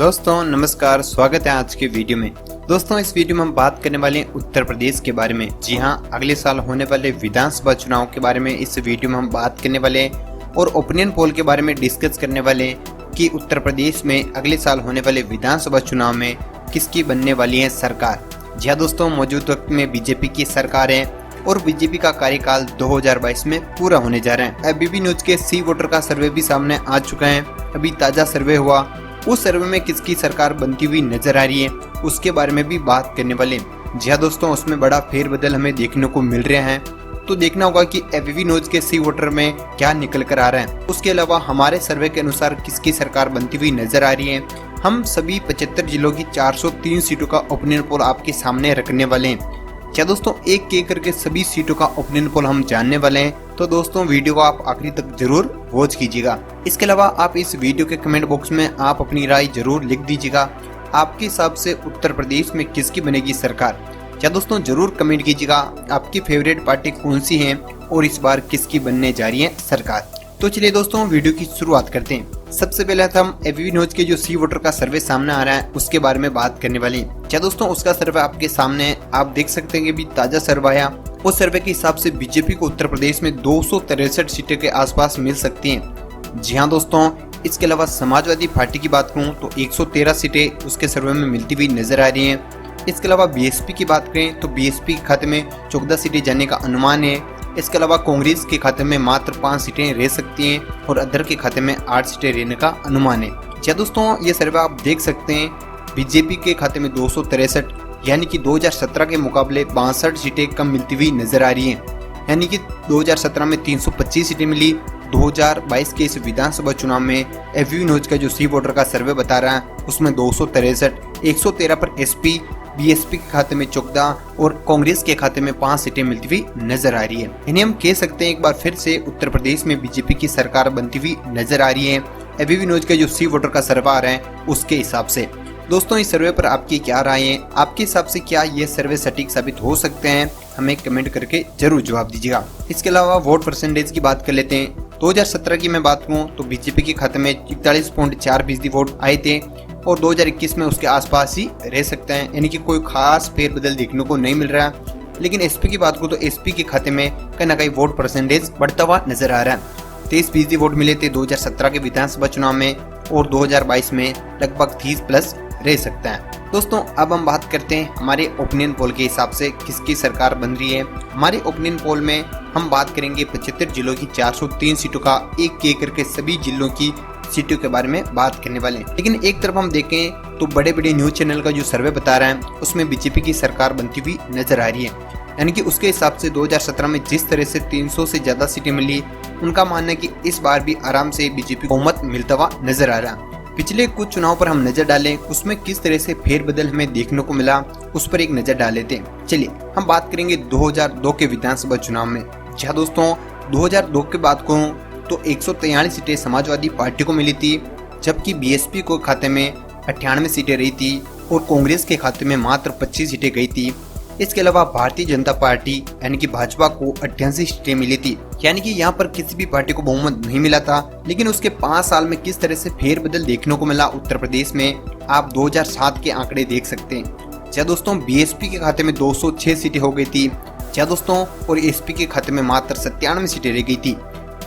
दोस्तों नमस्कार, स्वागत है आज के वीडियो में। दोस्तों इस वीडियो में हम बात करने वाले हैं उत्तर प्रदेश के बारे में। जी हां, अगले साल होने वाले विधानसभा चुनाव के बारे में इस वीडियो में हम बात करने वाले हैं और ओपिनियन पोल के बारे में डिस्कस करने वाले हैं कि उत्तर प्रदेश में अगले साल होने वाले विधानसभा चुनाव में किसकी बनने वाली है सरकार। जी हां दोस्तों, मौजूद वक्त में बीजेपी की सरकार है और बीजेपी का कार्यकाल 2022 में पूरा होने जा रहा है। एबीपी न्यूज के सी वोटर का सर्वे भी सामने आ चुका है। अभी ताजा सर्वे हुआ, उस सर्वे में किसकी सरकार बनती हुई नजर आ रही है उसके बारे में भी बात करने वाले। जी हाँ दोस्तों, उसमें बड़ा फेरबदल हमें देखने को मिल रहे हैं, तो देखना होगा कि एबीपी न्यूज के सी वोटर में क्या निकल कर आ रहा है। उसके अलावा हमारे सर्वे के अनुसार किसकी सरकार बनती हुई नजर आ रही है। हम सभी 75 जिलों की 403 सीटों का ओपिनियन पोल आपके सामने रखने वाले हैं। क्या दोस्तों, एक एक करके सभी सीटों का ओपिनियन पोल हम जानने वाले हैं, तो दोस्तों वीडियो को आप आखिरी तक जरूर वॉच कीजिएगा। इसके अलावा आप इस वीडियो के कमेंट बॉक्स में आप अपनी राय जरूर लिख दीजिएगा। आपके हिसाब से उत्तर प्रदेश में किसकी बनेगी सरकार। क्या दोस्तों जरूर कमेंट कीजिएगा आपकी फेवरेट पार्टी कौन सी है और इस बार किसकी बनने जा रही है सरकार। तो चलिए दोस्तों वीडियो की शुरुआत करते हैं। सबसे पहले हम एबीपी न्यूज के जो सी वोटर का सर्वे सामने आ रहा है उसके बारे में बात करने वाले हैं। क्या दोस्तों, उसका सर्वे आपके सामने है, आप देख सकते हैं कि भी ताजा सर्वे आया। उस सर्वे के हिसाब से बीजेपी को उत्तर प्रदेश में 263 सीटें के आसपास मिल सकती हैं। जी हाँ दोस्तों, इसके अलावा समाजवादी पार्टी की बात करूँ तो 113 सीटें उसके सर्वे में मिलती हुई नजर आ रही हैं। इसके अलावा बीएसपी की बात करें तो बीएसपी के खाते में 14 सीटें जाने का अनुमान है। इसके अलावा कांग्रेस के खाते में मात्र 5 सीटें रह सकती हैं और अदर के खाते में 8 सीटें रहने का अनुमान है। क्या दोस्तों, ये सर्वे आप देख सकते हैं, बीजेपी के खाते में 263 यानी कि 2017 के मुकाबले 62 सीटें कम मिलती हुई नजर आ रही हैं। यानी कि 2017 में 325 सीटें मिली, 2022 के इस विधानसभा चुनाव में एबीपी न्यूज का जो सी वोटर का सर्वे बता रहा है उसमें 263, 113 पर एसपी, बीएसपी के खाते में 14 और कांग्रेस के खाते में 5 सीटें मिलती हुई नजर आ रही है। यानी हम कह सकते हैं एक बार फिर से उत्तर प्रदेश में बीजेपी की सरकार बनती हुई नजर आ रही है एबीपी न्यूज का जो सी वोटर का सर्वे आ रहा है उसके हिसाब से। दोस्तों इस सर्वे पर आपकी क्या राय है, आपके हिसाब से क्या ये सर्वे सटीक साबित हो सकते हैं, हमें कमेंट करके जरूर जवाब दीजिएगा। इसके अलावा वोट परसेंटेज की बात कर लेते हैं। 2017 की मैं बात करूँ तो बीजेपी के खाते में 41.4% वोट आए थे और 2021 में उसके आसपास ही रह सकते हैं, यानी कि कोई खास फेरबदल देखने को नहीं मिल रहा है। लेकिन एसपी की बात करूँ तो एसपी के खाते में कहीं ना कहीं वोट परसेंटेज बढ़ता हुआ नजर आ रहा है। 23% वोट मिले थे 2017 के विधानसभा चुनाव में और 2022 में लगभग 30+ रह सकता है। दोस्तों अब हम बात करते हैं हमारे ओपिनियन पोल के हिसाब से किसकी सरकार बन रही है। हमारे ओपिनियन पोल में हम बात करेंगे 75 जिलों की 403 सीटों का एक एक करके सभी जिलों की सीटों के बारे में बात करने वाले हैं। लेकिन एक तरफ हम देखें तो बड़े बड़े न्यूज चैनल का जो सर्वे बता रहा है उसमें बीजेपी की सरकार बनती हुई नजर आ रही है। यानी कि उसके हिसाब से 2017 में जिस तरह से 300 से ज्यादा सीटें मिली, उनका मानना है कि इस बार भी आराम से बीजेपी को बहुमत मिलता हुआ नजर आ रहा है। पिछले कुछ चुनाव पर हम नजर डालें, उसमें किस तरह से फेरबदल हमें देखने को मिला उस पर एक नजर डाल लेते हैं। चलिए हम बात करेंगे 2002 के विधानसभा चुनाव में। जहाँ दोस्तों 2002 की बात करूँ तो 143 सीटें समाजवादी पार्टी को मिली थी, जबकि बीएसपी को खाते में 98 सीटें रही थी और कांग्रेस के खाते में मात्र 25 सीटें गई थी। इसके अलावा भारतीय जनता पार्टी यानी कि भाजपा को 88 सीटें मिली थी। यानी कि यहाँ पर किसी भी पार्टी को बहुमत नहीं मिला था। लेकिन उसके 5 साल में किस तरह से फेरबदल देखने को मिला उत्तर प्रदेश में, आप 2007 के आंकड़े देख सकते हैं। क्या दोस्तों, बीएसपी के खाते में 206 सीटें हो गई थी। क्या दोस्तों, और एसपी के खाते में मात्र 97 सीटें रह गई थी।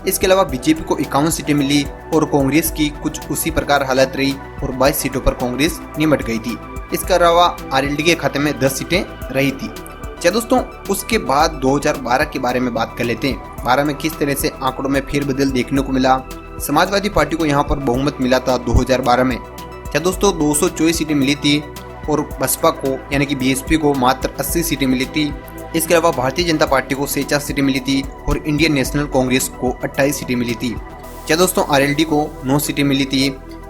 इसके अलावा बीजेपी को 51 सीटें मिली और कांग्रेस की कुछ उसी प्रकार हालत रही और 22 सीटों पर कांग्रेस निमट गई थी। इसके अलावा आरएलडी के खाते में 10 सीटें रही थी। क्या दोस्तों, उसके बाद 2012 के बारे में बात कर लेते हैं। 12 में किस तरह से आंकड़ों में फेरबदल देखने को मिला। समाजवादी पार्टी को यहाँ पर बहुमत मिला था 2012 में। क्या दोस्तों, 224 सीटें मिली थी और बसपा को यानी कि बीएसपी को मात्र 80 सीटें मिली थी। इसके अलावा भारतीय जनता पार्टी को 46 सीटें मिली थी और इंडियन नेशनल कांग्रेस को 28 सीटें मिली थी। क्या दोस्तों, आरएलडी को 9 सीटें मिली थी।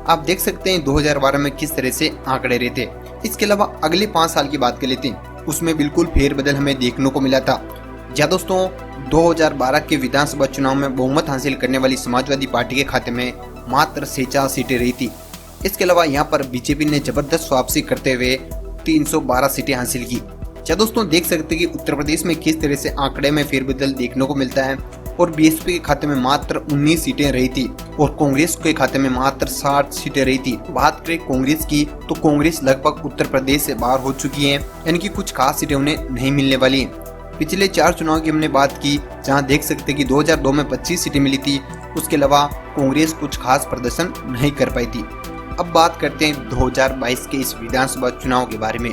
आप देख सकते हैं 2012 में किस तरह से आंकड़े रहे थे। इसके अलावा अगले 5 साल की बात कर लेते हैं, उसमें बिल्कुल फेरबदल हमें देखने को मिला था। जहाँ दोस्तों 2012 के विधानसभा चुनाव में बहुमत हासिल करने वाली समाजवादी पार्टी के खाते में मात्र 46 सीटें रही थी। इसके अलावा यहाँ पर बीजेपी ने जबरदस्त वापसी करते हुए 312 सीटें हासिल की। क्या दोस्तों, देख सकते हैं कि उत्तर प्रदेश में किस तरह से आंकड़े में फेरबदल देखने को मिलता है। और बीएसपी के खाते में मात्र 19 सीटें रही थी और कांग्रेस के खाते में मात्र 60 सीटें रही थी। बात करें कांग्रेस की तो कांग्रेस लगभग उत्तर प्रदेश से बाहर हो चुकी है, यानी कि कुछ खास सीटें उन्हें नहीं मिलने वाली। पिछले 4 चुनाव की हमने बात की, जहां देख सकते कि 2002 में 25 सीटें मिली थी। उसके अलावा कांग्रेस कुछ खास प्रदर्शन नहीं कर पाई थी। अब बात करते हैं 2022 के इस विधानसभा चुनाव के बारे में।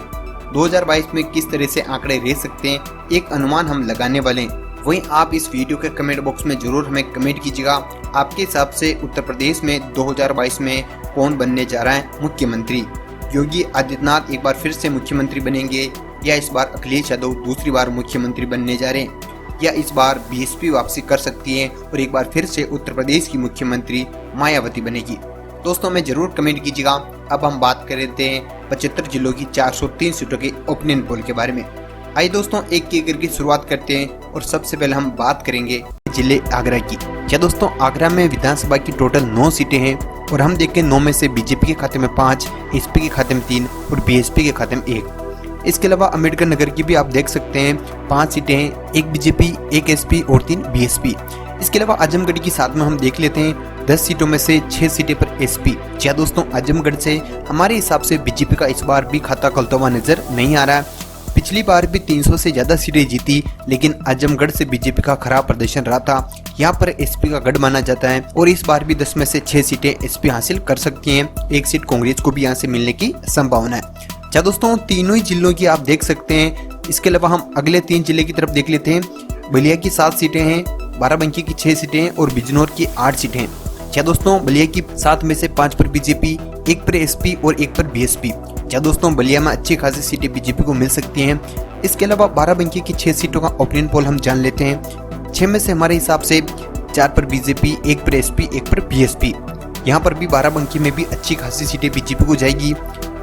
2022 में किस तरह से आंकड़े रह सकते हैं, एक अनुमान हम लगाने वाले हैं। वहीं आप इस वीडियो के कमेंट बॉक्स में जरूर हमें कमेंट कीजिएगा, आपके हिसाब से उत्तर प्रदेश में 2022 में कौन बनने जा रहा है मुख्यमंत्री। योगी आदित्यनाथ एक बार फिर से मुख्यमंत्री बनेंगे या इस बार अखिलेश यादव दूसरी बार मुख्यमंत्री बनने जा रहे हैं, या इस बार बीएसपी वापसी कर सकती है और एक बार फिर से उत्तर प्रदेश की मुख्यमंत्री मायावती बनेगी। दोस्तों हमें जरूर कमेंट कीजिएगा। अब हम बात कर रहे हैं 75 जिलों की 403 सीटों के ओपिनियन पोल के बारे में। आइए दोस्तों एक एक करके शुरुआत करते हैं और सबसे पहले हम बात करेंगे जिले आगरा की। क्या दोस्तों आगरा में विधानसभा की टोटल 9 सीटें हैं और हम देखें 9 में से बीजेपी के खाते में 5, एसपी के खाते में 3 और बीएसपी के खाते में 1। इसके अलावा अम्बेडकर नगर की भी आप देख सकते हैं 5 सीटें हैं, 1 बीजेपी, 1 एसपी और 3 बीएसपी। इसके अलावा आजमगढ़ की साथ में हम देख लेते हैं 10 सीटों में से 6 सीटें पर एसपी। क्या दोस्तों आजमगढ़ से हमारे हिसाब से बीजेपी का इस बार भी खाता खुलता हुआ नजर नहीं आ रहा है। पिछली बार भी 300 से ज्यादा सीटें जीती, लेकिन आजमगढ़ से बीजेपी का खराब प्रदर्शन रहा था। यहाँ पर एसपी का गढ़ माना जाता है और इस बार भी 10 में से 6 सीटें एसपी हासिल कर सकती हैं। 1 सीट कांग्रेस को भी यहाँ से मिलने की संभावना है। क्या दोस्तों तीनों ही जिलों की आप देख सकते हैं। इसके अलावा हम अगले 3 जिले की तरफ देख लेते हैं। बलिया की 7 सीटें हैं, बाराबंकी की 6 सीटें हैं और बिजनौर की 8 सीटें हैं। क्या दोस्तों बलिया की 7 में से 5 पर बीजेपी, 1 पर एसपी और 1 पर बीएसपी। क्या दोस्तों बलिया में अच्छी खासी सीटें बीजेपी को मिल सकती हैं। इसके अलावा बाराबंकी की 6 सीटों का ओपिनियन पोल हम जान लेते हैं। 6 में से हमारे हिसाब से 4 पर बीजेपी, 1 पर एसपी, 1 पर बीएसपी। यहाँ पर भी बाराबंकी में भी अच्छी खासी सीटें बीजेपी को जाएगी।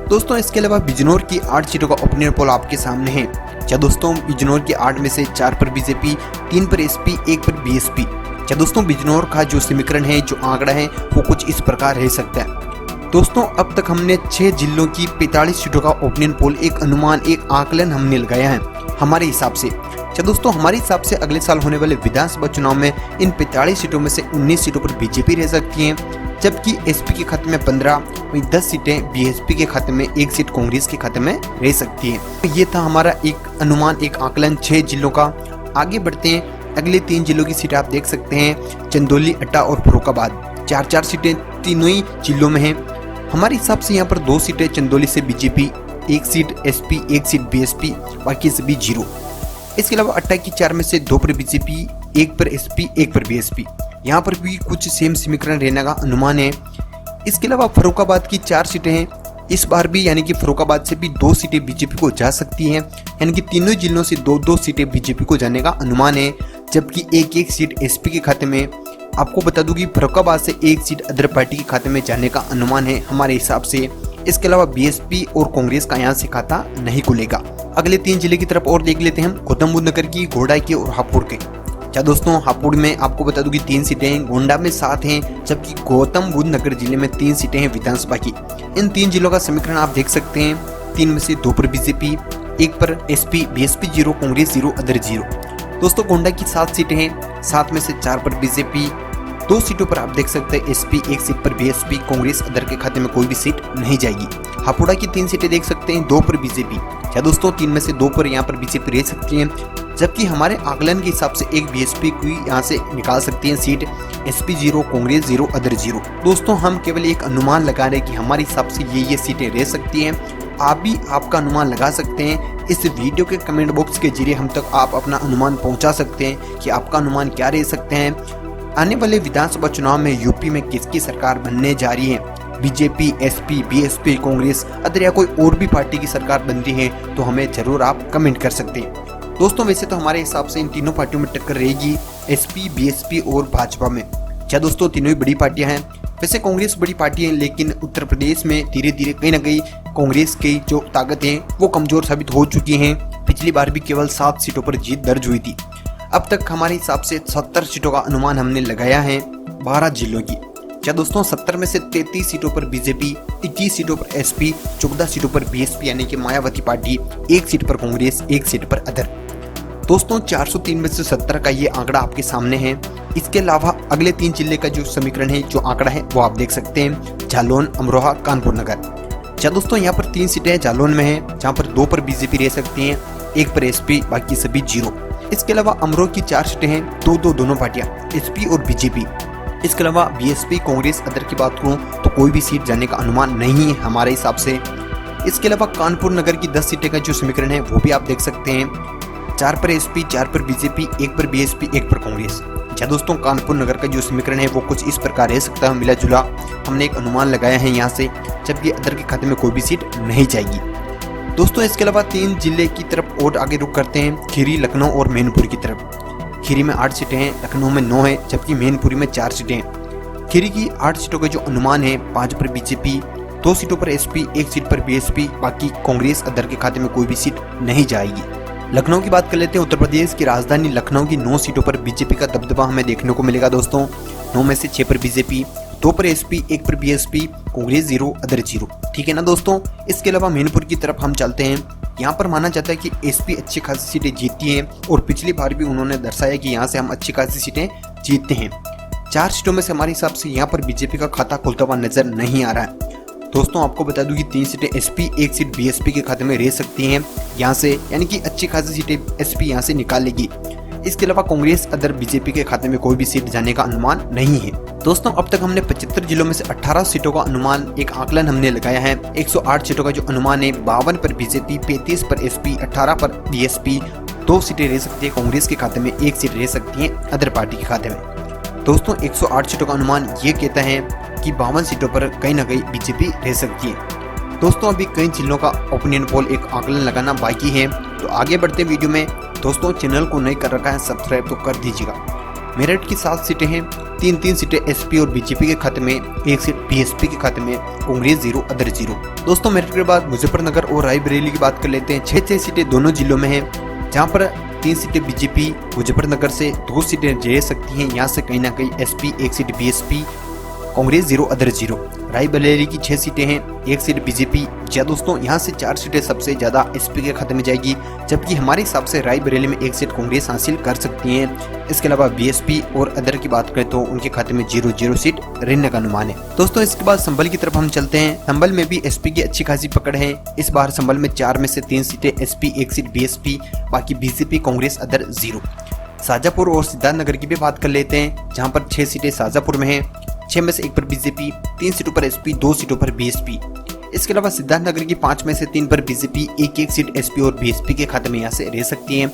दोस्तों इसके अलावा बिजनौर की 8 सीटों का ओपिनियन पोल आपके सामने है। क्या दोस्तों बिजनौर की 8 में से 4 पर बीजेपी, 3 पर एसपी, 1 पर बीएसपी। क्या दोस्तों बिजनौर का जो समीकरण है, जो आंकड़ा है, वो कुछ इस प्रकार रह सकता है। दोस्तों अब तक हमने 6 जिलों की 45 सीटों का ओपिनियन पोल, एक अनुमान, एक आकलन हमने लगाया है हमारे हिसाब से। क्या दोस्तों हमारे हिसाब से अगले साल होने वाले विधानसभा चुनाव में इन 45 सीटों में से 19 सीटों पर बीजेपी रह सकती है, जबकि एसपी के खाते में 15, वहीं 10 सीटें बीएसपी के खाते में, 1 सीट कांग्रेस के खाते में रह सकती है। तो ये था हमारा एक अनुमान, एक आकलन 6 जिलों का। आगे बढ़ते हैं, अगले 3 जिलों की सीटें आप देख सकते हैं। चंदौली, अट्टा और फर्रुखाबाद 4-4 सीटें तीनों ही जिलों में हैं। हमारे हिसाब से यहाँ पर 2 सीटें चंदौली से BJP, 1 seat SP, 1 seat BSP, बाकी सभी 0। इसके अलावा अट्टा की 4 में से 2 पर बीजेपी, 1 पर एसपी, 1 पर बीएसपी। यहाँ पर भी कुछ सेम समीकरण रहने का अनुमान है। इसके अलावा फर्रुखाबाद की 4 सीटें हैं। इस बार भी यानी कि फर्रुखाबाद से भी 2 सीटें बीजेपी को जा सकती हैं, यानी कि तीनों जिलों से 2-2 सीटें बीजेपी को जाने का अनुमान है, जबकि 1-1 सीट एसपी के खाते में। आपको बता दूं कि फर्रुखाबाद से 1 सीट अदर पार्टी के खाते में जाने का अनुमान है हमारे हिसाब से। इसके अलावा बीएसपी और कांग्रेस का यहाँ से खाता नहीं खुलेगा। अगले 3 जिले की तरफ और देख लेते हैं हम, गौतम बुद्ध नगर की, घोड़ा की और हापुड़ के। क्या दोस्तों हापुड़ में आपको बता दूं कि 3 सीटें हैं, गोंडा में 7 हैं, जबकि गौतम बुद्ध नगर जिले में 3 सीटें हैं विधानसभा की। इन 3 जिलों का समीकरण आप देख सकते हैं। 3 में से 2 पर बीजेपी, 1 पर एसपी, बीएसपी 0, कांग्रेस 0, अदर 0। दोस्तों गोंडा की 7 सीटें हैं, 7 में से 4 पर बीजेपी, 2 सीटों पर आप देख सकते हैं एसपी, 1 सीट पर बीएसपी, कांग्रेस अदर के खाते में कोई भी सीट नहीं जाएगी। हापुड़ा की 3 सीटें देख सकते हैं, 2 पर बीजेपी। क्या दोस्तों 3 में से 2 पर यहाँ पर बीजेपी रह सकती है, जबकि हमारे आकलन के हिसाब से 1 बीएसपी की यहाँ से निकाल सकती है सीट, एसपी 0, कांग्रेस 0, अदर 0। दोस्तों हम केवल एक अनुमान लगा रहे हैं कि हमारे हिसाब से ये सीटें रह सकती हैं। आप भी आपका अनुमान लगा सकते हैं। इस वीडियो के कमेंट बॉक्स के जरिए हम तक आप अपना अनुमान पहुंचा सकते हैं कि आपका अनुमान क्या रह सकते हैं। आने वाले विधानसभा चुनाव में यूपी में किसकी सरकार बनने जा रही है, BJP, SP, BSP, Congress other या कोई और भी पार्टी की सरकार बन रही है, तो हमें जरूर आप कमेंट कर सकते हैं। दोस्तों वैसे तो हमारे हिसाब से इन तीनों पार्टियों में टक्कर रहेगी, एसपी, बीएसपी और भाजपा में। क्या दोस्तों तीनों ही बड़ी पार्टियां हैं। वैसे कांग्रेस बड़ी पार्टी है, लेकिन उत्तर प्रदेश में धीरे धीरे कहीं ना कहीं कांग्रेस की जो ताकत है वो कमजोर साबित हो चुकी हैं। पिछली बार भी केवल 7 सीटों पर जीत दर्ज हुई थी। अब तक हमारे हिसाब से 70 सीटों का अनुमान हमने लगाया है 12 जिलों की। क्या दोस्तों 70 में से 33 सीटों पर बीजेपी, 21 सीटों पर एसपी, 14 सीटों पर बीएसपी यानी कि मायावती पार्टी, 1 सीट पर कांग्रेस, 1 सीट पर अदर। दोस्तों 403 में से 70 का ये आंकड़ा आपके सामने है। इसके अलावा अगले 3 जिले का जो समीकरण है, जो आंकड़ा है वो आप देख सकते हैं, जालौन, अमरोहा, कानपुर नगर। अच्छा दोस्तों, यहाँ पर 3 सीटें जालौन में है, जहाँ पर 2 पर बीजेपी रह सकती हैं, 1 पर एसपी, बाकी सभी 0। इसके अलावा अमरोहा की 4 सीटें हैं, 2-2 दोनों पार्टियां, एसपी और बीजेपी। इसके अलावा बीएसपी, कांग्रेस, अदर की बात करूं तो कोई भी सीट जाने का अनुमान नहीं है हमारे हिसाब से। इसके अलावा कानपुर नगर की 10 सीटें का जो समीकरण है वो भी आप देख सकते हैं, 4 पर एसपी, 4 पर बीजेपी, 1 पर बीएसपी, 1 पर कांग्रेस। अच्छा दोस्तों, कानपुर नगर का जो समीकरण है वो कुछ इस प्रकार रह सकता है, मिला जुला हमने एक अनुमान लगाया है यहाँ से, जबकि अदर के खाते में कोई भी सीट नहीं जाएगी। दोस्तों इसके अलावा 3 जिले की तरफ और आगे रुक करते हैं, खीरी, लखनऊ और मैनपुरी की तरफ। खीरी में 8 सीटें हैं, लखनऊ में 9 है, जबकि मैनपुरी में 4 सीटें हैं। खीरी की 8 सीटों का जो अनुमान है, 5 पर बीजेपी, 2 सीटों पर एसपी, 1 सीट पर बीएसपी, बाकी कांग्रेस, अदर के खाते में कोई भी सीट नहीं जाएगी। लखनऊ की बात कर लेते हैं। उत्तर प्रदेश की राजधानी लखनऊ की 9 सीटों पर बीजेपी का दबदबा हमें देखने को मिलेगा दोस्तों। 9 में से 6 पर बीजेपी, 2 पर एसपी, 1 पर बीएसपी, कांग्रेस 0, अदर 0। ठीक है ना दोस्तों। इसके अलावा मैनपुर की तरफ हम चलते हैं। यहाँ पर माना जाता है कि एसपी अच्छी खासी सीटें जीतती हैं और पिछली बार भी उन्होंने दर्शाया कि यहाँ से हम अच्छी खासी सीटें जीतते हैं। 4 सीटों में से हमारे हिसाब से यहाँ पर बीजेपी का खाता खुलता हुआ नजर नहीं आ रहा है। दोस्तों आपको बता दूं कि 3 सीटें एसपी, 1 सीट बीएसपी के खाते में रह सकती हैं यहाँ से, यानी कि अच्छी खासी सीटें एसपी यहाँ से निकाल लेगी। इसके अलावा कांग्रेस, अदर, बीजेपी के खाते में कोई भी सीट जाने का अनुमान नहीं है। दोस्तों अब तक हमने 75 जिलों में से 18 सीटों का अनुमान, एक आकलन हमने लगाया है। 108 सीटों का जो अनुमान है, 52 पर बीजेपी, 35 पर एसपी, 18 पर बीएसपी, 2 सीटें रह सकती है कांग्रेस के खाते में, 1 सीट रह सकती है अदर पार्टी के खाते में। दोस्तों 108 सीटों का अनुमान ये कहता है कि 52 सीटों पर कहीं ना कहीं बीजेपी रह सकती है। दोस्तों अभी कई जिलों का ओपिनियन पोल, एक आकलन लगाना बाकी है, तो आगे बढ़ते वीडियो में। दोस्तों चैनल को नहीं कर रखा है सब्सक्राइब तो कर दीजिएगा। मेरठ की 7 सीटें हैं, 3 सीटें एसपी और बीजेपी के खाते में, 1 सीट बीएसपी के खाते में, कांग्रेस 0, अदर 0। दोस्तों मेरठ के बाद मुजफ्फरनगर और रायबरेली की बात कर लेते हैं। 6 सीटें दोनों जिलों में है, जहाँ पर 3 सीटें बीजेपी, मुजफ्फरनगर से 2 सीटें रह सकती हैं यहाँ से कहीं ना कहीं SP, 1 seat BSP, Congress 0, other 0। Raebareli की 6 सीटें हैं, 1 सीट बीजेपी। जी दोस्तों यहाँ से 4 सीटें सबसे ज्यादा एसपी के खाते में जाएगी, जबकि हमारे हिसाब से रायबरेली में 1 सीट कांग्रेस हासिल कर सकती है। इसके अलावा बीएसपी और अदर की बात करें तो उनके खाते में 0-0 सीट रहने का अनुमान है। दोस्तों इसके बाद संभल की तरफ हम चलते हैं। संभल में भी एसपी की अच्छी खासी पकड़ है। इस बार संभल में 4 में से 3 सीटें एसपी, 1 सीट बीएसपी, बाकी बीजेपी, कांग्रेस, अदर 0। शाजापुर और सिद्धार्थनगर की भी बात कर लेते हैं, जहाँ पर 6 सीटें शाजापुर में है, 6 में से 1 पर बीजेपी, 3 सीटों पर एसपी, 2 सीटों पर बीएसपी। इसके अलावा सिद्धार्थनगर की 5 में से 3 पर बीजेपी, 1-1 सीट एसपी और बीएसपी के खाते में यहाँ से रह सकती है।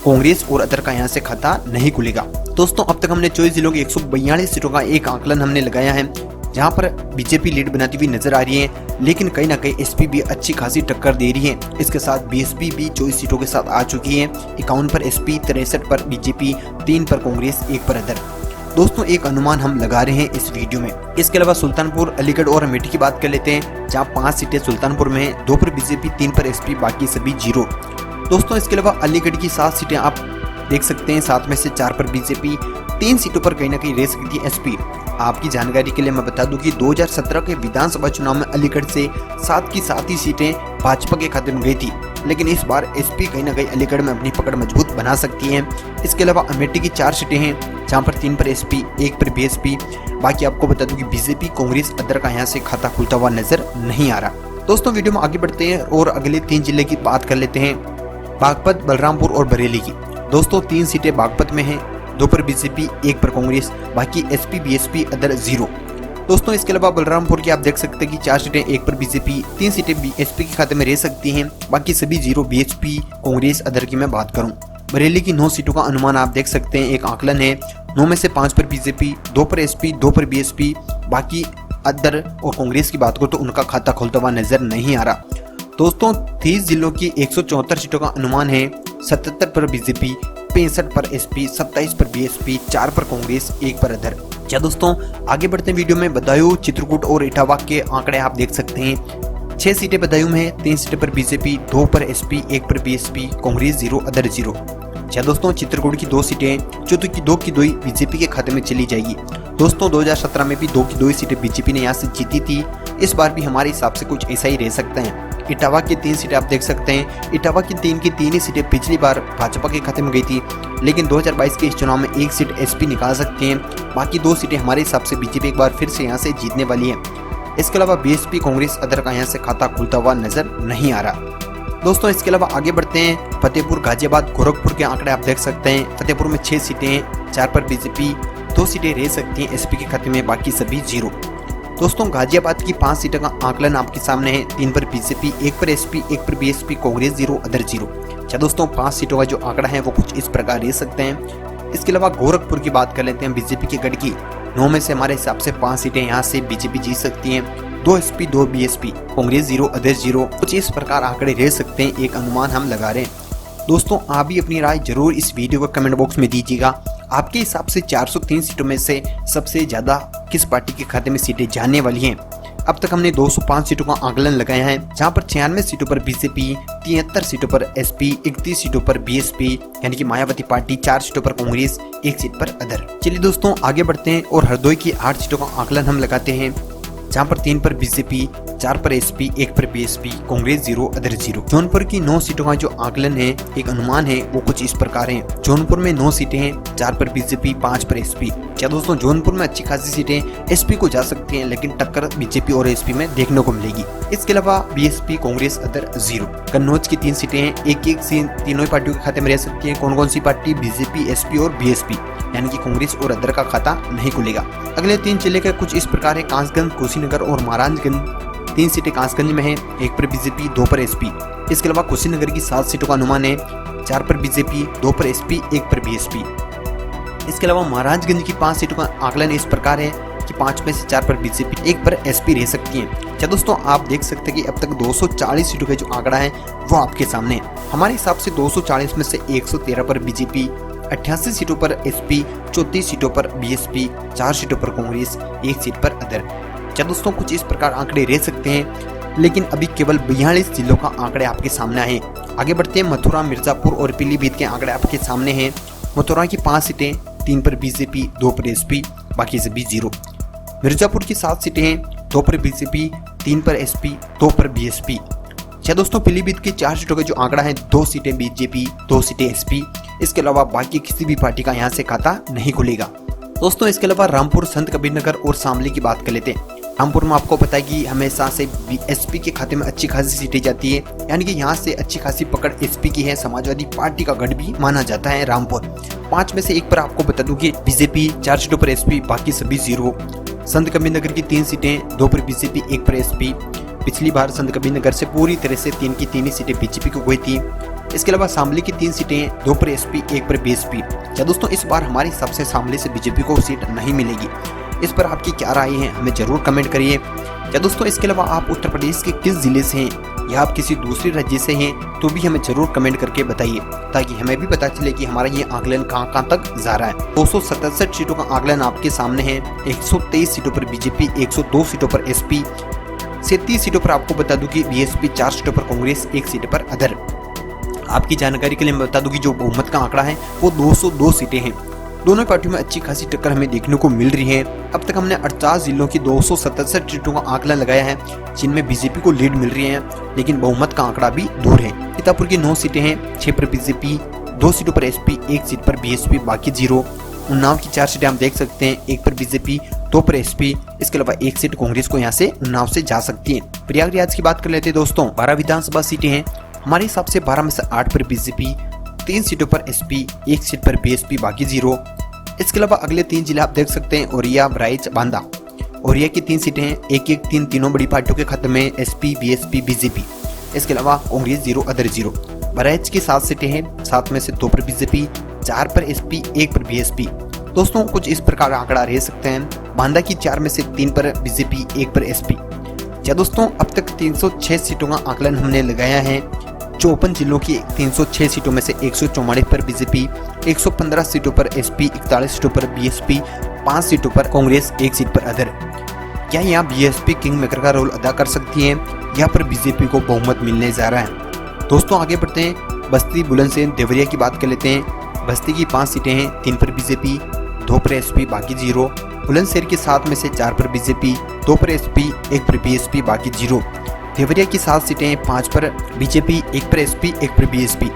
कांग्रेस और अदर का यहाँ से खाता नहीं खुलेगा। दोस्तों अब तक हमने 24 जिलों की 142 सीटों का एक आकलन हमने लगाया है, जहाँ पर बीजेपी लीड बनाती हुई नजर आ रही है, लेकिन कहीं ना कहीं एसपी भी अच्छी खासी टक्कर दे रही है। इसके साथ बीएसपी भी 24 सीटों के साथ आ चुकी है, 51 पर एसपी, 63 पर बीजेपी, 3 पर कांग्रेस, 1 पर अदर। दोस्तों एक अनुमान हम लगा रहे हैं इस वीडियो में। इसके अलावा सुल्तानपुर, अलीगढ़ और अमेठी की बात कर लेते हैं, जहाँ 5 सीटें सुल्तानपुर में है, 2 पर बीजेपी, 3 पर एसपी, बाकी सभी 0। दोस्तों इसके अलावा अलीगढ़ की 7 सीटें आप देख सकते हैं, 7 में से 4 पर बीजेपी, 3 सीटों पर कहीं ना कहीं रह सकती है एसपी। आपकी जानकारी के लिए मैं बता दूं कि 2017 के विधानसभा चुनाव में अलीगढ़ से 7 की 7 ही सीटें भाजपा के खाते में गई थी, लेकिन इस बार एसपी कहीं ना कहीं अलीगढ़ में अपनी पकड़ मजबूत बना सकती है। इसके अलावा अमेठी की 4 सीटें हैं, जहां पर 3 पर एसपी, 1 पर बीएसपी, बाकी आपको बता दूं कि बीजेपी, कांग्रेस, अदर का यहाँ से खाता खुलता हुआ नजर नहीं आ रहा। दोस्तों वीडियो में आगे बढ़ते हैं और अगले 3 जिले की बात कर लेते हैं, बागपत, बलरामपुर और बरेली की। दोस्तों 3 सीटें बागपत में हैं, 2 पर बीजेपी, 1 पर कांग्रेस, बाकी एसपी, बीएसपी, अदर 0। दोस्तों इसके अलावा बलरामपुर की आप देख सकते हैं कि 4 सीटें 1 पर बीजेपी, 3 सीटें एसपी के खाते में रह सकती हैं, बाकी सभी 0 बीएसपी, कांग्रेस, अदर की मैं बात करूं। बरेली की 9 सीटों का अनुमान आप देख सकते हैं, एक आकलन है, 9 में से 5 पर बीजेपी, 2 पर एसपी, 2 पर बीएसपी, बाकी अदर और कांग्रेस की बात करो तो उनका खाता खुलता हुआ नजर नहीं आ रहा। दोस्तों 30 जिलों की 174 सीटों का अनुमान है, 77 पर बीजेपी, 65 पर एसपी, 27 पर बीएसपी, 4 पर कांग्रेस, 1 पर अदर। क्या दोस्तों आगे बढ़ते हैं वीडियो में। बदायूं, चित्रकूट और इटावा के आंकड़े आप देख सकते हैं। 6 सीटें बदायूं में है, 3 सीटें पर बीजेपी, 2 पर एसपी, 1 पर बीएसपी, कांग्रेस 0, अदर 0। क्या दोस्तों चित्रकूट की 2 सीटें जो की 2 की 2 ही बीजेपी के खाते में चली जाएगी। दोस्तों 2017 में भी 2 की 2 ही सीटें बीजेपी ने यहाँ से जीती थी, इस बार भी हमारे हिसाब से कुछ ऐसा ही रह सकता है। इटावा की 3 सीटें आप देख सकते हैं। इटावा की 3 की 3 ही सीटें पिछली बार भाजपा के खाते में गई थी, लेकिन 2022 के इस चुनाव में 1 सीट एसपी निकाल सकती हैं। बाकी 2 सीटें हमारे हिसाब से बीजेपी एक बार फिर से यहाँ से जीतने वाली है। इसके अलावा बीएसपी, कांग्रेस, अदर का यहाँ से खाता खुलता हुआ नजर नहीं आ रहा। दोस्तों इसके अलावा आगे बढ़ते हैं। फतेहपुर, गाजियाबाद, गोरखपुर के आंकड़े आप देख सकते हैं। फतेहपुर में 6 सीटें हैं, 4 पर बीजेपी, 2 सीटें रह सकती हैं एसपी के खाते में, बाकी सभी 0। दोस्तों गाजियाबाद की 5 सीटों का आंकलन आपके सामने है। 3 पर बीजेपी, 1 पर एसपी, 1 पर बीएसपी, कांग्रेस 0, अदर 0। अच्छा दोस्तों 5 सीटों का जो आंकड़ा है वो कुछ इस प्रकार रह सकते हैं। इसके अलावा गोरखपुर की बात कर लेते हैं। बीजेपी के गढ़ की 9 में से हमारे हिसाब से 5 सीटें यहाँ से बीजेपी जीत सकती हैं। 2 एसपी, 2 बीएसपी, कांग्रेस 0, अदर 0। कुछ इस प्रकार आंकड़े रह सकते हैं, एक अनुमान हम लगा रहे हैं। दोस्तों आप भी अपनी राय जरूर इस वीडियो को कमेंट बॉक्स में दीजिएगा। आपके हिसाब से 403 सीटों में से सबसे ज्यादा किस पार्टी के खाते में सीटें जाने वाली हैं? अब तक हमने 205 सीटों का आकलन लगाया है, जहां पर 96 सीटों पर बीजेपी, 73 सीटों पर एसपी, 31 सीटों पर बीएसपी यानी कि मायावती पार्टी, 4 सीटों पर कांग्रेस, 1 सीट पर अदर। चलिए दोस्तों आगे बढ़ते हैं और हरदोई की 8 सीटों का आकलन हम लगाते हैं, जहां पर 3 पर बीजेपी, 4 पर एसपी, 1 पर बीएसपी, कांग्रेस 0, अदर 0। जौनपुर की 9 सीटों का जो आकलन है, एक अनुमान है, वो कुछ इस प्रकार है। जौनपुर में 9 सीटें हैं, 4 पर बीजेपी, 5 पर एसपी। क्या दोस्तों जौनपुर में अच्छी खासी सीटें एसपी को जा सकती हैं, लेकिन टक्कर बीजेपी और एसपी में देखने को मिलेगी। इसके अलावा बीएसपी, कांग्रेस, अदर 0। कन्नौज की 3 सीटें हैं, एक सीट तीनों ही पार्टियों के खाते में रह सकती है। कौन कौन सी पार्टी? बीजेपी, एसपी और बीएसपी, यानी कि कांग्रेस और अदर का खाता नहीं खुलेगा। अगले 3 जिले के कुछ इस प्रकार है। कासगंज, कुशीनगर और महाराजगंज 3 सीटें कासगंज में है, 1 पर बीजेपी, 2 पर एसपी। इसके अलावा कुशीनगर की 7 सीटों का अनुमान है, 4 पर बीजेपी, 2 पर एसपी, 1 पर बीएसपी। इसके अलावा महाराजगंज की 5 सीटों का आकलन इस प्रकार है कि 5 में से 4 पर बीजेपी, 1 पर एसपी रह सकती हैं। क्या दोस्तों आप देख सकते हैं कि अब तक 240 सीटों का जो आंकड़ा है वो आपके सामने है। हमारे हिसाब से 240 में से 113 पर बीजेपी, 88 सीटों पर एसपी, 34 सीटों पर बीएसपी, 4 सीटों पर कांग्रेस, 1 सीट पर अदर। क्या दोस्तों कुछ इस प्रकार आंकड़े रह सकते हैं, लेकिन अभी केवल 42 जिलों का आंकड़े आपके सामने आए। आगे बढ़ते हैं। मथुरा, मिर्जापुर और पीलीभीत के आंकड़े आपके सामने हैं। मथुरा की 5 सीटें, 3 पर बीजेपी, 2 पर एसपी, बाकी सभी 0। मिर्जापुर की 7 सीटें हैं, 2 पर बीजेपी, 3 पर एसपी, 2 पर बीएसपी। क्या दोस्तों पीलीभीत की 4 सीटों का जो आंकड़ा है, 2 सीटें बीजेपी, 2 सीटें एसपी। इसके अलावा बाकी किसी भी पार्टी का यहाँ से खाता नहीं खुलेगा। दोस्तों इसके अलावा रामपुर, संत कबीरनगर और शामली की बात कर लेते हैं। रामपुर में आपको पता है कि हमेशा से एसपी के खाते में अच्छी खासी सीटें जाती है, यानी कि यहाँ से अच्छी खासी पकड़ एसपी की है। समाजवादी पार्टी का गढ़ भी माना जाता है रामपुर। 5 में से 1 पर आपको बता दूं कि बीजेपी, 4 सीटों पर एसपी, बाकी सभी 0। संत कबीरनगर की 3 सीटें, 2 पर बीजेपी, 1 पर एसपी। पिछली बार संत कबीरनगर से पूरी तरह से 3 की 3 ही सीटें बीजेपी को गई थी। इसके अलावा शामली की 3 सीटें, 2 पर एसपी, 1 पर बीएसपी। क्या दोस्तों इस बार हमारे हिसाब से शामली से बीजेपी को सीट नहीं मिलेगी? इस पर आपकी क्या राय है हमें जरूर कमेंट करिए। क्या दोस्तों इसके अलावा आप उत्तर प्रदेश के किस जिले से हैं या आप किसी दूसरे राज्य से हैं तो भी हमें जरूर कमेंट करके बताइए, ताकि हमें भी पता चले कि हमारा ये आकलन कहां तक जा रहा है। 267 सीटों का आकलन आपके सामने है। 123 सीटों पर बीजेपी, 102 सीटों पर एसपी, 37 सीटों पर आपको बता दूं कि बीएसपी, 4 सीटों पर कांग्रेस, 1 सीट पर अदर। आपकी जानकारी के लिए मैं बता दूं कि जो बहुमत का आंकड़ा है वो 202 सीटें हैं। दोनों पार्टियों में अच्छी खासी टक्कर हमें देखने को मिल रही है। अब तक हमने 48 जिलों की 267 सीटों का आंकड़ा लगाया है, जिनमें बीजेपी को लीड मिल रही है, लेकिन बहुमत का आंकड़ा भी दूर है। सीतापुर की 9 सीटें हैं, 6 पर बीजेपी, 2 सीटों पर एसपी, 1 सीट पर बीएसपी, बाकी 0। उन्नाव की 4 सीटें हम देख सकते हैं, 1 पर बीजेपी, 2 पर एसपी। इसके अलावा 1 सीट कांग्रेस को यहाँ से उन्नाव से जा सकती है। प्रयागराज की बात कर लेते हैं दोस्तों। 12 विधानसभा सीटें हैं, हमारे हिसाब से 12 में से 8 पर बीजेपी, 3 सीटों पर एसपी, 1 सीट पर बीएसपी, बाकी 0। इसके अलावा अगले 3 जिले आप देख सकते हैं, ओरिया, बहराइच, बांदा। ओरिया की 3 सीटें हैं, 1-1, 3 तीनों बड़ी पार्टियों के खाते में, एसपी, बीएसपी, बीजेपी। इसके अलावा कांग्रेस 0, अदर 0। बहराइच की 7 सीटें हैं, 7 में से 2 पर बीजेपी, 4 पर एसपी, 1 पर बीएसपी। दोस्तों कुछ इस प्रकार आंकड़ा रह सकते हैं। बांदा की 4 में से 3 पर बीजेपी, 1 पर एसपी। क्या दोस्तों अब तक 306 सीटों का आकलन हमने लगाया है। 54 जिलों की 306 सीटों में से 144 पर बीजेपी, 115 सीटों पर एसपी, 41 सीटों पर बीएसपी, 5 सीटों पर कांग्रेस, 1 सीट पर अदर। क्या यहाँ बीएसपी किंग मेकर का रोल अदा कर सकती है? यहाँ पर बीजेपी को बहुमत मिलने जा रहा है। दोस्तों आगे बढ़ते हैं। बस्ती, बुलंदशहर, देवरिया की बात कर लेते हैं। बस्ती की 5 सीटें हैं, 3 पर बीजेपी, 2 पर एसपी, बाकी 0। बुलंदशहर की 7 में से 4 पर बीजेपी, 2 पर एसपी, 1 पर बीएसपी, बाकी 0। देवरिया की 7 सीटें, 5 पर बीजेपी, 1 पर एसपी, 1 पर बीएसपी।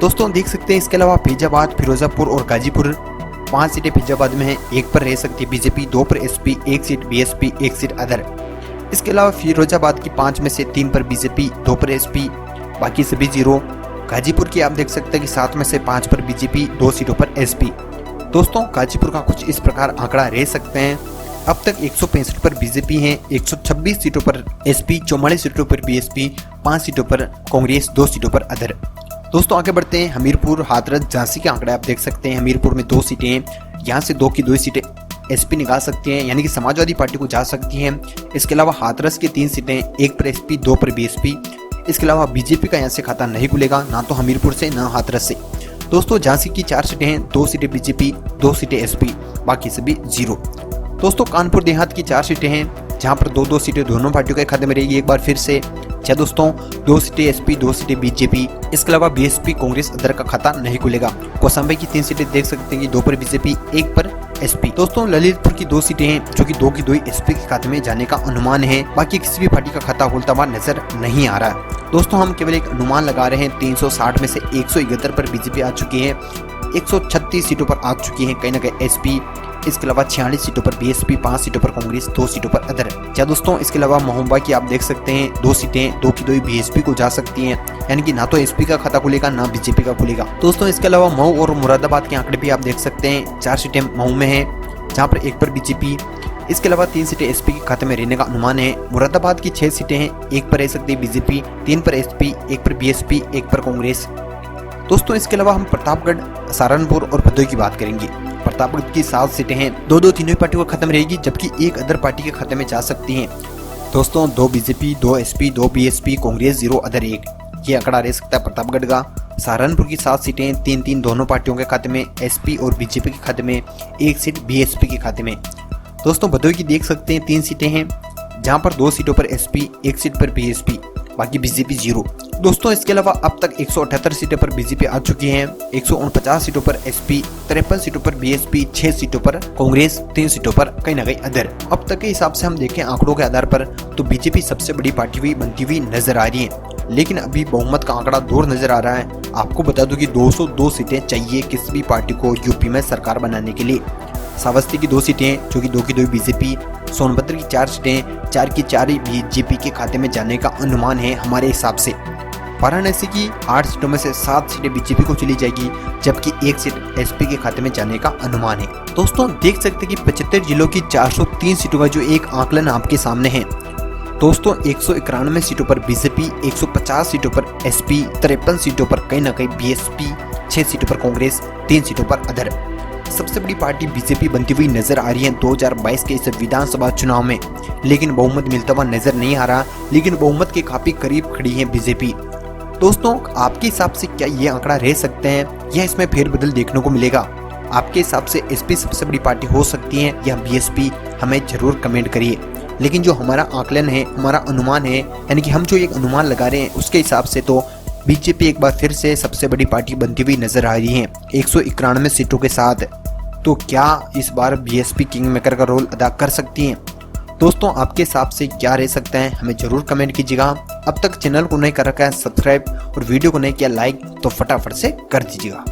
दोस्तों देख सकते हैं इसके अलावा फैजाबाद, फिरोजापुर और गाजीपुर 5 सीटें फैजाबाद में हैं, 1 पर रह सकती है बीजेपी, 2 पर SP, 1 seat BSP, 1 seat other. इसके अलावा फिरोजाबाद की 5 में से 3 पर बीजेपी, 2 पर एसपी, बाकी सभी 0। गाजीपुर की आप देख सकते हैं कि 7 में से 5 पर बीजेपी, 2 सीटों पर एसपी। दोस्तों गाजीपुर का कुछ इस प्रकार आंकड़ा रह सकते हैं। अब तक 165 पर बीजेपी हैं, 126 सीटों पर एसपी, 44 सीटों पर बीएसपी, 5 सीटों पर कांग्रेस, 2 सीटों पर अदर। दोस्तों आगे बढ़ते हैं। हमीरपुर, हाथरस, झांसी के आंकड़े आप देख सकते हैं। हमीरपुर में 2 सीटें हैं, यहाँ से 2 की 2 सीटें एसपी निकाल सकती हैं, यानी कि समाजवादी पार्टी को जा सकती हैं। इसके अलावा हाथरस की 3 सीटें, 1 पर एसपी, 2 पर बीएसपी। इसके अलावा बीजेपी का यहाँ से खाता नहीं खुलेगा, ना तो हमीरपुर से ना हाथरस से। दोस्तों झांसी की 4 सीटें हैं, 2 सीटें बीजेपी, 2 सीटें एसपी, बाकी सभी 0। दोस्तों कानपुर देहात की 4 सीटें हैं, जहां पर 2-2 सीटें दोनों पार्टियों के खाते में रहेगी। एक बार फिर से दोस्तों 2 सीटें एसपी, 2 सीटें बीजेपी। इसके अलावा बीएसपी, कांग्रेस, अदर का खाता नहीं खुलेगा। कोसांबे की 3 सीटें देख सकते हैं कि 2 पर बीजेपी, 1 पर एसपी। दोस्तों ललितपुर की 2 सीटें हैं, जो कि 2 की 2 एसपी के खाते में जाने का अनुमान है। बाकी किसी भी पार्टी का खाता खुलता हुआ नजर नहीं आ रहा है। दोस्तों हम केवल एक अनुमान लगा रहे हैं। 360 में से 171 पर बीजेपी आ चुकी है, 136 सीटों पर आ चुकी है कहीं ना कहीं एसपी। इसके अलावा 46 सीटों पर बीएसपी, 5 सीटों पर कांग्रेस, 2 सीटों पर अदर। दोस्तों इसके अलावा महोबा की आप देख सकते हैं 2 सीटें, 2 की 2 बीएसपी को जा सकती हैं, यानी कि ना तो एसपी का खाता खुलेगा ना बीजेपी का खुलेगा। दोस्तों इसके अलावा मऊ और मुरादाबाद के आंकड़े भी आप देख सकते हैं। 4 सीटें मऊ में हैं, जहाँ पर 1 पर बीजेपी। इसके अलावा 3 सीटें एसपी के खाते में रहने का अनुमान है। मुरादाबाद की 6 सीटें हैं, 1 पर रह सकती है बीजेपी, 3 पर एसपी, 1 पर बीएसपी, 1 पर कांग्रेस। दोस्तों इसके अलावा हम प्रतापगढ़, सहारनपुर और भदोही की बात करेंगे। प्रतापगढ़ की 7 सीटें हैं, 2-2 तीनों पार्टियों का खत्म रहेगी, जबकि 1 अदर पार्टी के खाते में जा सकती हैं। दोस्तों 2 BJP, 2 SP, 2 BSP, Congress 0, other 1, ये आंकड़ा रह सकता है प्रतापगढ़ का। सहारनपुर की 7 सीटें, 3-3 दोनों पार्टियों के खाते में, एसपी और बीजेपी के खाते में, 1 सीट बीएसपी के खाते में। दोस्तों भदोही की देख सकते हैं 3 सीटें हैं, जहां पर 2 सीटों पर एसपी, 1 सीट पर बीएसपी, बाकी बीजेपी 0। दोस्तों इसके अलावा अब तक 178 सीटों पर बीजेपी आ चुकी हैं, 149 सीटों पर एसपी, 53 सीटों पर बीएसपी, 6 सीटों पर कांग्रेस, 3 सीटों पर कहीं ना कहीं अदर। अब तक के हिसाब से हम देखें आंकड़ों के आधार पर तो बीजेपी सबसे बड़ी पार्टी हुई बनती हुई नजर आ रही है, लेकिन अभी बहुमत का आंकड़ा दूर नजर आ रहा है। आपको बता दूं कि 202 सीटें चाहिए किसी भी पार्टी को यूपी में सरकार बनाने के लिए। श्रावस्ती की 2 सीटें, जो कि 2 की 2 बीजेपी, सोनभद्र की 4 सीटें, 4 की 4 ही बीजेपी के खाते में जाने का अनुमान है हमारे हिसाब से। वाराणसी की 8 सीटों में से 7 सीटें बीजेपी को चली जाएगी, जबकि 1 सीट एसपी के खाते में जाने का अनुमान है। दोस्तों देख सकते हैं कि 75 जिलों की 403 सीटों का जो एक आंकलन आपके सामने है। दोस्तों 191 सीटों पर बीजेपी, 150 सीटों पर एसपी, 53 सीटों पर कहीं ना कहीं बीएसपी, 6 सीटों पर कांग्रेस, 3 सीटों पर अदर। सबसे बड़ी पार्टी बीजेपी बनती हुई नजर आ रही है 2022 के इस विधानसभा चुनाव में, लेकिन बहुमत मिलता हुआ नजर नहीं आ रहा, लेकिन बहुमत के काफी करीब खड़ी है बीजेपी। दोस्तों आपके हिसाब से क्या ये आंकड़ा रह सकते हैं या इसमें फेरबदल देखने को मिलेगा? आपके हिसाब से एसपी सबसे बड़ी पार्टी हो सकती है या बीएसपी? हमें जरूर कमेंट करिए। लेकिन जो हमारा आकलन है, हमारा अनुमान है, यानी कि हम जो एक अनुमान लगा रहे हैं उसके हिसाब से तो बीजेपी एक बार फिर से सबसे बड़ी पार्टी बनती हुई नजर आ रही है 191 सीटों के साथ। तो क्या इस बार बीएसपी किंग मेकर का रोल अदा कर सकती हैं? दोस्तों आपके हिसाब से क्या रह सकता है, हमें जरूर कमेंट कीजिएगा। अब तक चैनल को नहीं कर रखा है सब्सक्राइब और वीडियो को नहीं किया लाइक तो फटाफट से कर दीजिएगा।